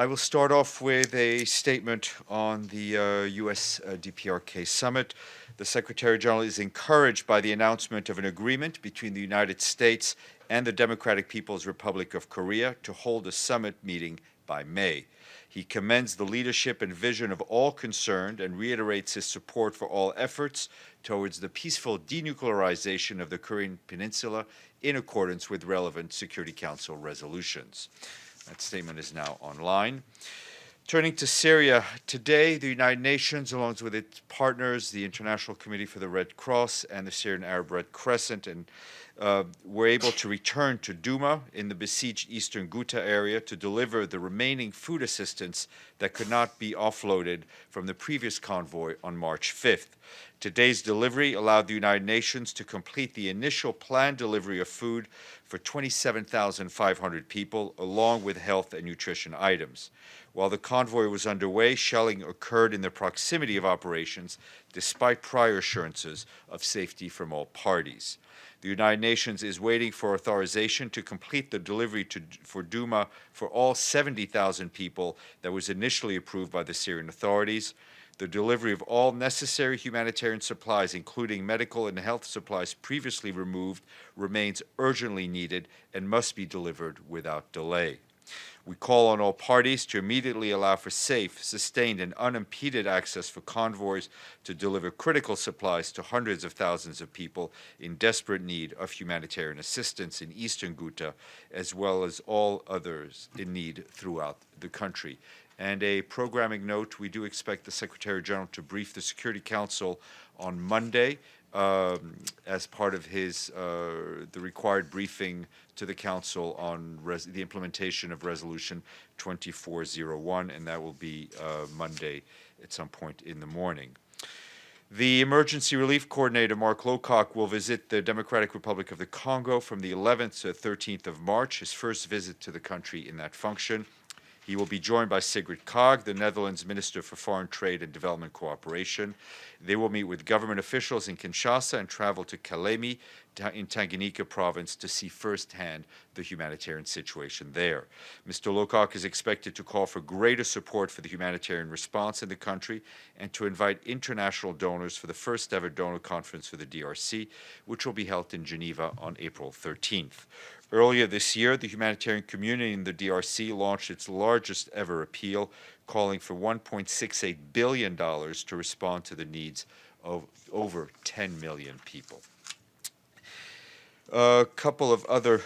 I will start off with a statement on the U.S. DPRK summit. The Secretary General is encouraged by the announcement of an agreement between the United States and the Democratic People's Republic of Korea to hold a summit meeting by May. He commends the leadership and vision of all concerned and reiterates his support for all efforts towards the peaceful denuclearization of the Korean Peninsula in accordance with relevant Security Council resolutions. That statement is now online. Turning to Syria, today the United Nations, along with its partners, the International Committee for the Red Cross and the Syrian Arab Red Crescent, were able to return to DOUMA in the besieged eastern Ghouta area to deliver the remaining food assistance that could not be offloaded from the previous convoy on March 5th. Today's delivery allowed the United Nations to complete the initial planned delivery of food for 27,500 people, along with health and nutrition items. While the convoy was underway, shelling occurred in the proximity of operations, despite prior assurances of safety from all parties. The United Nations is waiting for authorization to complete the delivery for DOUMA for all 70,000 people that was initially approved by the Syrian authorities. The delivery of all necessary humanitarian supplies, including medical and health supplies previously removed, remains urgently needed and must be delivered without delay. We call on all parties to immediately allow for safe, sustained, and unimpeded access for convoys to deliver critical supplies to hundreds of thousands of people in desperate need of humanitarian assistance in eastern Ghouta, as well as all others in need throughout the country. And a programming note, we do expect the Secretary General to brief the Security Council on Monday as part of the required briefing to the Council on the implementation of Resolution 2401, and that will be Monday at some point in the morning. The Emergency Relief Coordinator, Mark Lowcock, will visit the Democratic Republic of the Congo from the 11th to 13th of March, his first visit to the country in that function. He will be joined by Sigrid Kaag, the Netherlands Minister for Foreign Trade and Development Cooperation. They will meet with government officials in Kinshasa and travel to Kalemi in Tanganyika province to see firsthand the humanitarian situation there. Mr. Lowcock is expected to call for greater support for the humanitarian response in the country and to invite international donors for the first ever donor conference for the DRC, which will be held in Geneva on April 13th. Earlier this year, the humanitarian community in the DRC launched its largest ever appeal, calling for $1.68 billion to respond to the needs of over 10 million people. A couple of other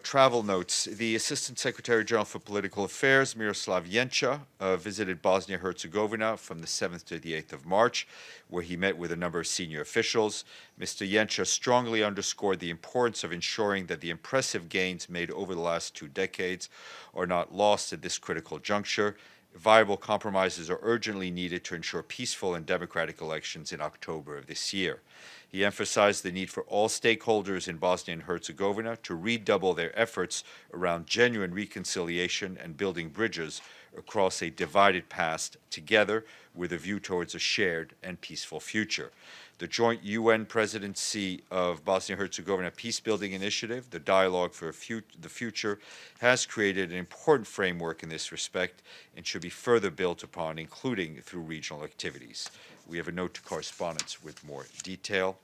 travel notes. The Assistant Secretary General for Political Affairs, Miroslav Jenča, visited Bosnia-Herzegovina from the 7th to the 8th of March, where he met with a number of senior officials. Mr. Jenča strongly underscored the importance of ensuring that the impressive gains made over the last 2 decades are not lost at this critical juncture. Viable compromises are urgently needed to ensure peaceful and democratic elections in October of this year. He emphasized the need for all stakeholders in Bosnia and Herzegovina to redouble their efforts around genuine reconciliation and building bridges across a divided past together with a view towards a shared and peaceful future. The joint UN presidency of Bosnia-Herzegovina Peacebuilding Initiative, the Dialogue for the Future, has created an important framework in this respect and should be further built upon, including through regional activities. We have a note to correspondence with more detail.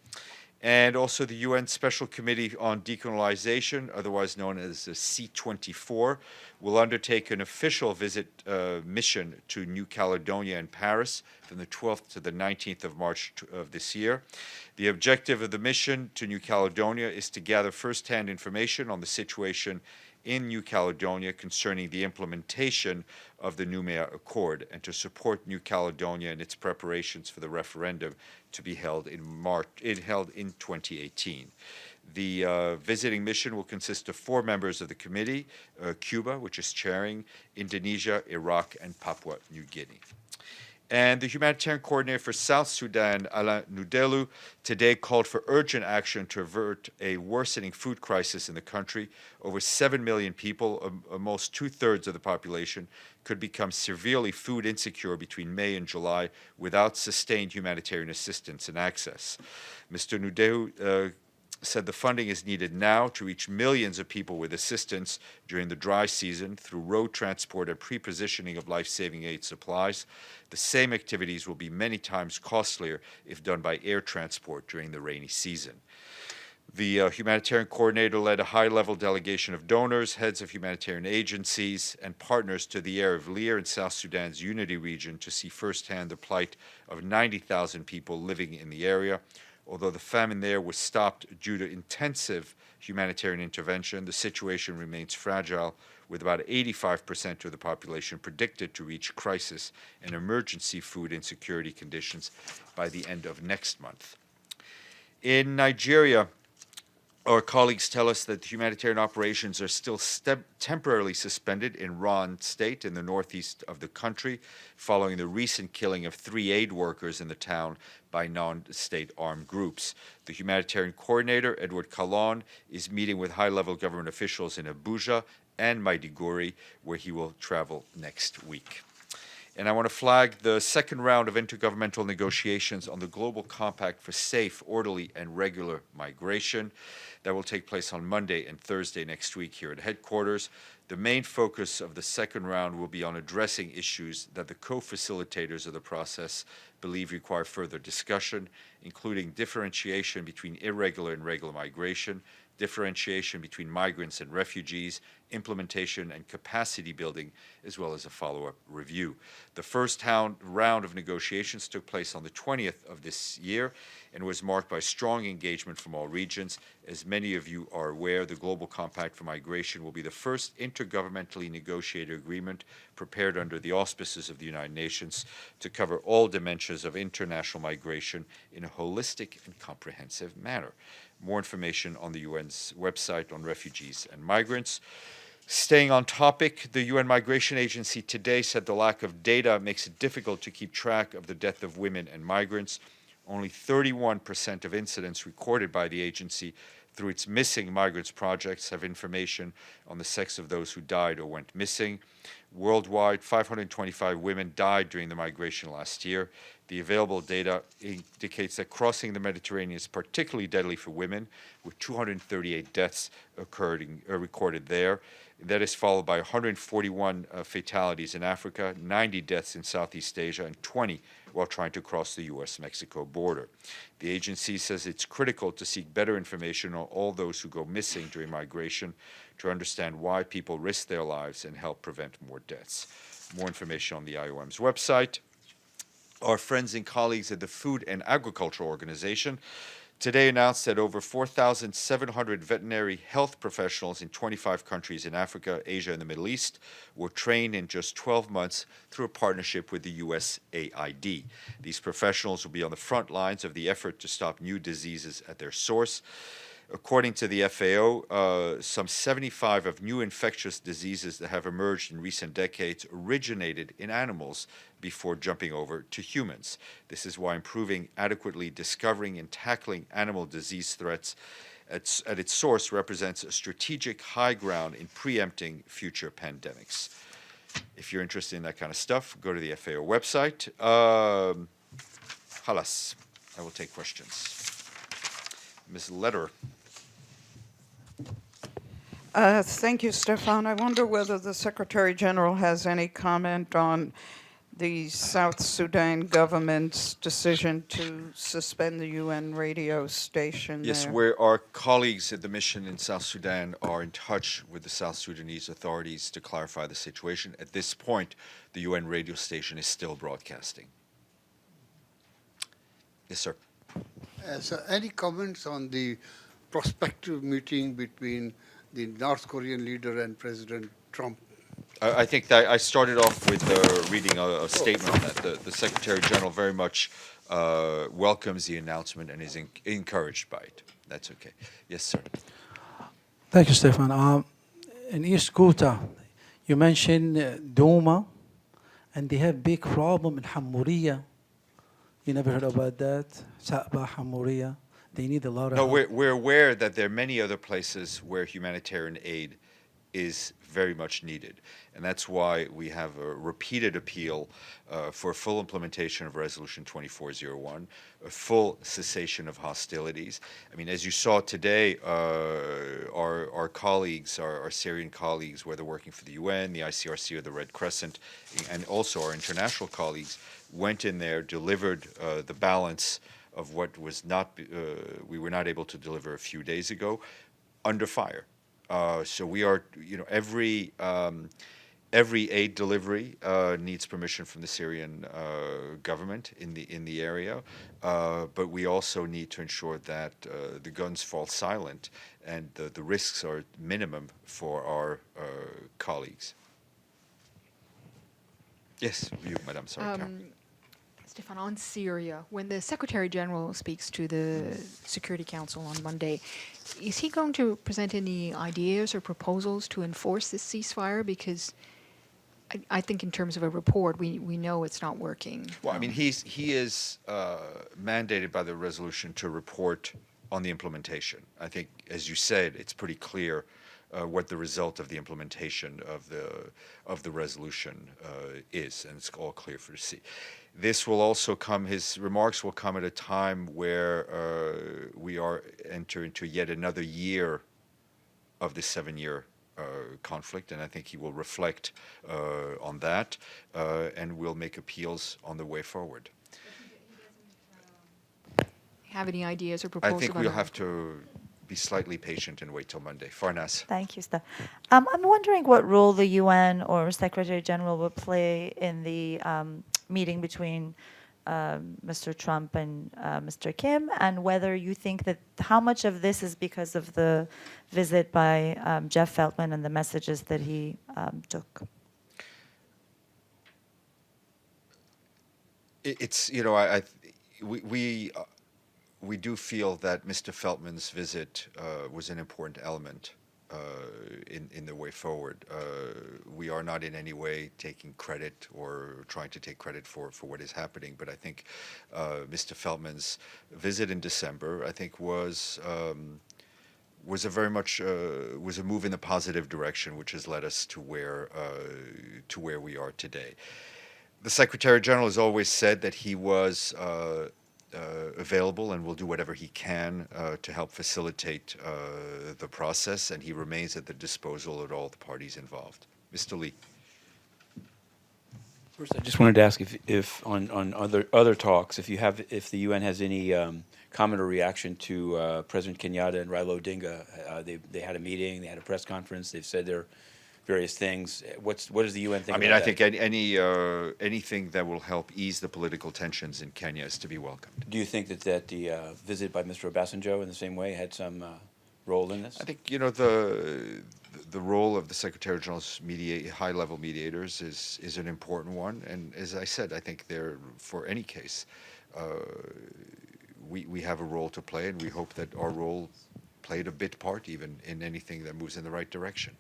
And also the UN Special Committee on Decolonization, otherwise known as the C24, will undertake an official mission to New Caledonia and Paris from the 12th to the 19th of March of this year. The objective of the mission to New Caledonia is to gather firsthand information on the situation in New Caledonia concerning the implementation of the Noumea Accord and to support New Caledonia in its preparations for the referendum to be held in 2018. The visiting mission will consist of 4 members of the committee, Cuba, which is chairing, Indonesia, Iraq, and Papua New Guinea. And the humanitarian coordinator for South Sudan, Alain Nudelu, today called for urgent action to avert a worsening food crisis in the country. Over 7 million people, almost 2/3 of the population, could become severely food insecure between May and July without sustained humanitarian assistance and access. Mr. Nudelu said the funding is needed now to reach millions of people with assistance during the dry season through road transport and pre-positioning of life-saving aid supplies. The same activities will be many times costlier if done by air transport during the rainy season. The humanitarian coordinator led a high-level delegation of donors, heads of humanitarian agencies, and partners to the area of Leer in South Sudan's Unity region to see firsthand the plight of 90,000 people living in the area. Although the famine there was stopped due to intensive humanitarian intervention, the situation remains fragile, with about 85% of the population predicted to reach crisis and emergency food insecurity conditions by the end of next month. In Nigeria, our colleagues tell us that humanitarian operations are still temporarily suspended in RANN state in the northeast of the country, following the recent killing of 3 aid workers in the town by non-state armed groups. The humanitarian coordinator, Edward Kalon, is meeting with high-level government officials in Abuja and Maiduguri, where he will travel next week. And I want to flag the second round of intergovernmental negotiations on the Global Compact for Safe, Orderly, and Regular Migration. That will take place on Monday and Thursday next week here at headquarters. The main focus of the second round will be on addressing issues that the co-facilitators of the process believe require further discussion, including differentiation between irregular and regular migration, differentiation between migrants and refugees, implementation and capacity building, as well as a follow-up review. The first round of negotiations took place on the 20th of this year and was marked by strong engagement from all regions. As many of you are aware, the Global Compact for Migration will be the first intergovernmentally negotiated agreement prepared under the auspices of the United Nations to cover all dimensions of international migration in a holistic and comprehensive manner. More information on the UN's website on refugees and migrants. Staying on topic, the UN Migration Agency today said the lack of data makes it difficult to keep track of the death of women and migrants. Only 31% of incidents recorded by the agency through its Missing Migrants projects have information on the sex of those who died or went missing. Worldwide, 525 women died during the migration last year. The available data indicates that crossing the Mediterranean is particularly deadly for women, with 238 deaths recorded there. That is followed by 141 fatalities in Africa, 90 deaths in Southeast Asia, and 20 while trying to cross the U.S.-Mexico border. The agency says it's critical to seek better information on all those who go missing during migration to understand why people risk their lives and help prevent more deaths. More information on the IOM's website. Our friends and colleagues at the Food and Agriculture Organization today announced that over 4,700 veterinary health professionals in 25 countries in Africa, Asia, and the Middle East were trained in just 12 months through a partnership with the USAID. These professionals will be on the front lines of the effort to stop new diseases at their source. According to the FAO, some 75 of new infectious diseases that have emerged in recent decades originated in animals before jumping over to humans. This is why improving adequately discovering and tackling animal disease threats at its source represents a strategic high ground in preempting future pandemics. If you're interested in that kind of stuff, go to the FAO website. Halas, I will take questions. Ms. Lederer. Thank you, Stéphane. I wonder whether the Secretary General has any comment on the South Sudan government's decision to suspend the UN radio station Yes, there. where our colleagues at the mission in South Sudan are in touch with the South Sudanese authorities to clarify the situation. At this point, the UN radio station is still broadcasting. Yes, sir. So any comments on the prospective meeting between the North Korean leader and President Trump? I think that I started off with reading a statement that the Secretary General very much welcomes the announcement and is encouraged by it. That's okay. Yes, sir. Thank you, Stéphane. In East Ghouta, you mentioned DOUMA, and they have big problem in Hamouriya. You never heard about that? Sa'ba, Hamouriya. They need a lot of No, help. we're aware that there are many other places where humanitarian aid is very much needed. And that's why we have a repeated appeal for full implementation of Resolution 2401, a full cessation of hostilities. I mean, as you saw today, our colleagues, our Syrian colleagues, whether working for the UN, the ICRC, or the Red Crescent, and also our international colleagues, went in there, delivered the balance of what was not, we were not able to deliver a few days ago, under fire. So we are, every aid delivery needs permission from the Syrian government in the area, but we also need to ensure that the guns fall silent and the risks are minimum for our colleagues. Yes, you, Madam. Sorry, Karen. Stéphane, on Syria, when the Secretary General speaks to the Security Council on Monday, is he going to present any ideas or proposals to enforce this ceasefire? Because I think in terms of a report, we know it's not working. Well, I mean, he is mandated by the resolution to report on the implementation. I think, as you said, it's pretty clear what the result of the implementation of the resolution is, and it's all clear for to see. This will also come, his remarks will come at a time where we are entering into yet another year of this 7-year conflict, and I think he will reflect on that, and will make appeals on the way forward. Have any ideas or proposals? I think we'll have to be slightly patient and wait till Monday. Farnas. Thank you, Steph. I'm wondering what role the UN or Secretary General will play in the meeting between Mr. Trump and Mr. Kim, and whether you think that how much of this is because of the visit by Jeff Feltman and the messages that he took. It's, we do feel that Mr. Feltman's visit was an important element in the way forward. We are not in any way taking credit or trying to take credit for what is happening, but I think Mr. Feltman's visit in December, I think, was a very much was a move in the positive direction, which has led us to where we are today. The Secretary General has always said that he was available and will do whatever he can to help facilitate the process, and he remains at the disposal of all the parties involved. Mr. Lee. First, I just wanted to ask if on other talks, if the UN has any comment or reaction to President Kenyatta and Raila Odinga. They had a meeting, they had a press conference, they've said their various things. What does the UN think? I mean, about I that? think anything that will help ease the political tensions in Kenya is to be welcomed. Do you think that the visit by Mr. Obasanjo in the same way had some role in this? I think the role of the Secretary General's high-level mediators is an important one, and as I said, I think for any case, we have a role to play, and we hope that our role played a bit part even in anything that moves in the right direction.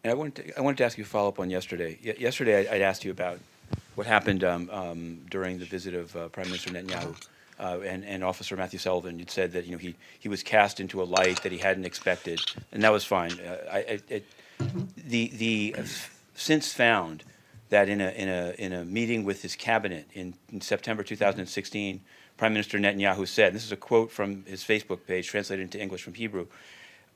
And I wanted to ask you a follow-up on yesterday. Yesterday, I'd asked you about what happened during the visit of Prime Minister Netanyahu and Officer Matthew Sullivan. You'd said that he was cast into a light that he hadn't expected, and that was fine. Since found that in a meeting with his cabinet in September 2016, Prime Minister Netanyahu said, this is a quote from his Facebook page translated into English from Hebrew,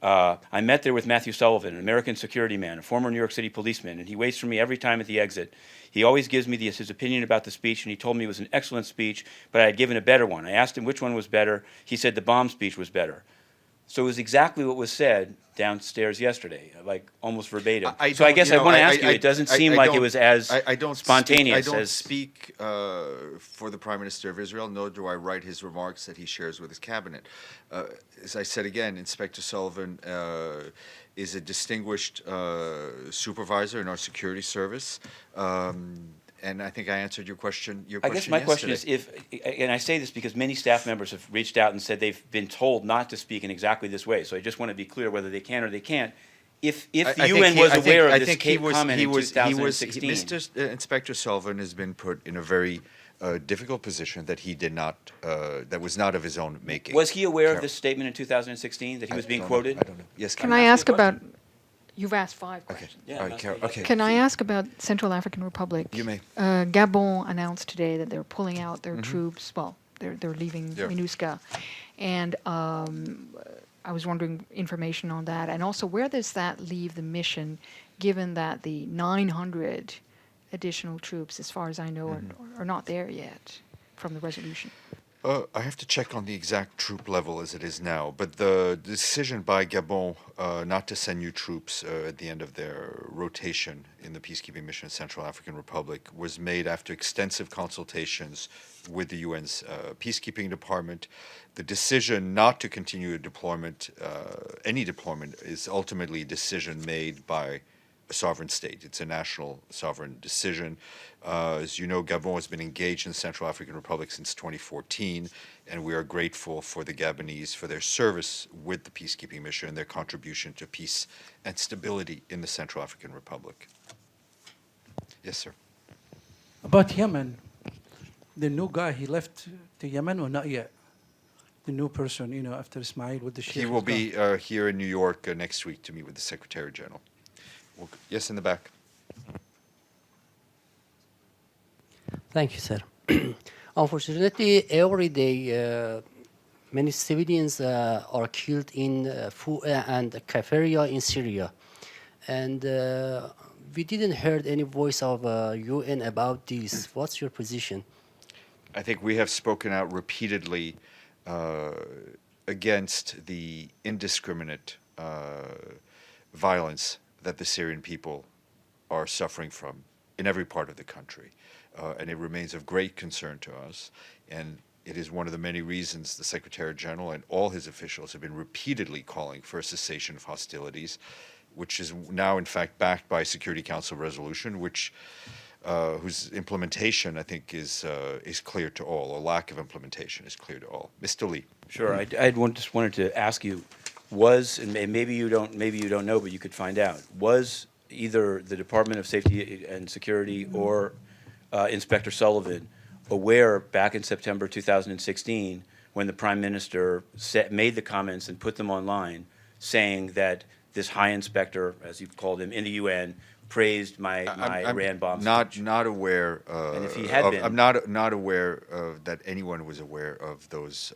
I met there with Matthew Sullivan, an American security man, a former New York City policeman, and he waits for me every time at the exit. He always gives me his opinion about the speech, and he told me it was an excellent speech, but I had given a better one. I asked him which one was better. He said the bomb speech was better. So it was exactly what was said downstairs yesterday, like almost verbatim. So I guess I want to ask you, it doesn't seem like it was as spontaneous. I don't speak for the Prime Minister of Israel, nor do I write his remarks that he shares with his cabinet. As I said again, Inspector Sullivan is a distinguished supervisor in our security service. And I think I answered your question. I guess my question is and I say this because many staff members have reached out and said they've been told not to speak in exactly this way. So I just want to be clear whether they can or they can't. If the UN was aware of this comment in 2016. Mr. Inspector Sullivan has been put in a very difficult position that he did not, that was not of his own making. Was he aware of this statement in 2016 that he was being quoted? I don't know. Yes, Can I ask about You've asked 5 Okay. questions. Yeah, All right, that's Carol. good. Okay. Can I ask about Central African Republic? You may. Gabon announced today that they're pulling out their troops. Well, they're leaving Yeah. MINUSCA, and I was wondering information on that, and also where does that leave the mission, given that the 900 additional troops, as far as I know, are not there yet from the resolution. I have to check on the exact troop level as it is now, but the decision by Gabon not to send new troops at the end of their rotation in the peacekeeping mission in Central African Republic was made after extensive consultations with the UN's peacekeeping department. The decision not to continue a deployment, any deployment, is ultimately a decision made by a sovereign state. It's a national sovereign decision. As you know, Gabon has been engaged in the Central African Republic since 2014, and we are grateful for the Gabonese for their service with the peacekeeping mission and their contribution to peace and stability in the Central African Republic. Yes, sir. About Yemen, the new guy, he left to Yemen or not yet? The new person, after Ismail with the ship. He will be here in New York next week to meet with the Secretary General. Yes, in the back. Thank you, sir. Unfortunately, every day, many civilians are killed in Fua and Kaferia in Syria. And we didn't heard any voice of UN about this. What's your position? I think we have spoken out repeatedly against the indiscriminate violence that the Syrian people are suffering from in every part of the country. And it remains of great concern to us. And it is one of the many reasons the Secretary General and all his officials have been repeatedly calling for a cessation of hostilities, which is now, in fact, backed by a Security Council resolution, which whose implementation, I think, is clear to all, or lack of implementation is clear to all. Mr. Lee. Sure. I just wanted to ask you, and maybe you don't know, but you could find out, was either the Department of Safety and Security or Inspector Sullivan aware back in September 2016 when the Prime Minister made the comments and put them online saying that this high inspector, as you called him, in the UN, praised my Iran bomb speech? Not aware. And if he had been, I'm not aware that anyone was aware of those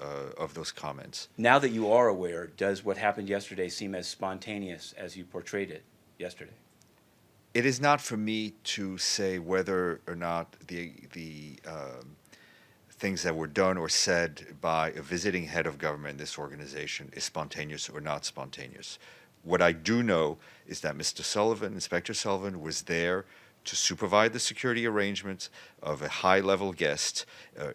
comments. Now that you are aware, does what happened yesterday seem as spontaneous as you portrayed it yesterday? It is not for me to say whether or not the things that were done or said by a visiting head of government in this organization is spontaneous or not spontaneous. What I do know is that Mr. Sullivan, Inspector Sullivan, was there to supervise the security arrangements of a high-level guest.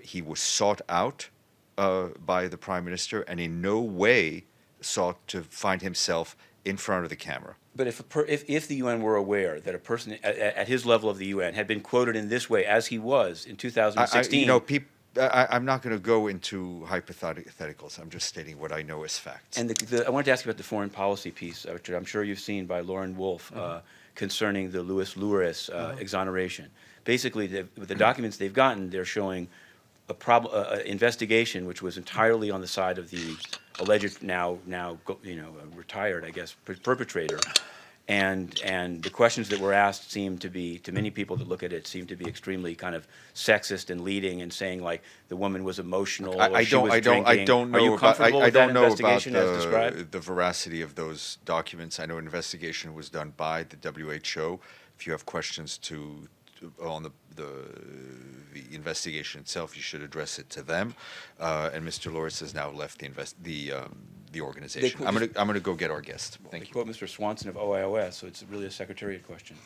He was sought out by the Prime Minister and in no way sought to find himself in front of the camera. But if the UN were aware that a person at his level of the UN had been quoted in this way, as he was in 2016... I'm not going to go into hypotheticals. I'm just stating what I know as facts. And I wanted to ask you about the foreign policy piece, which I'm sure you've seen by Lauren Wolf, concerning the Luis Luris exoneration. Basically, with the documents they've gotten, they're showing a investigation which was entirely on the side of the alleged now retired, I guess, perpetrator. And the questions that were asked seem to be, to many people that look at it, seem to be extremely kind of sexist and leading, and saying like the woman was emotional. I don't know about the veracity of those documents. I know an investigation was done by the WHO. If you have questions on the investigation itself, you should address it to them. And Mr. Loris has now left the organization. I'm going to go get our guest. Thank you. Quote Mr. Swanson of OIOS, so it's really a secretariat question.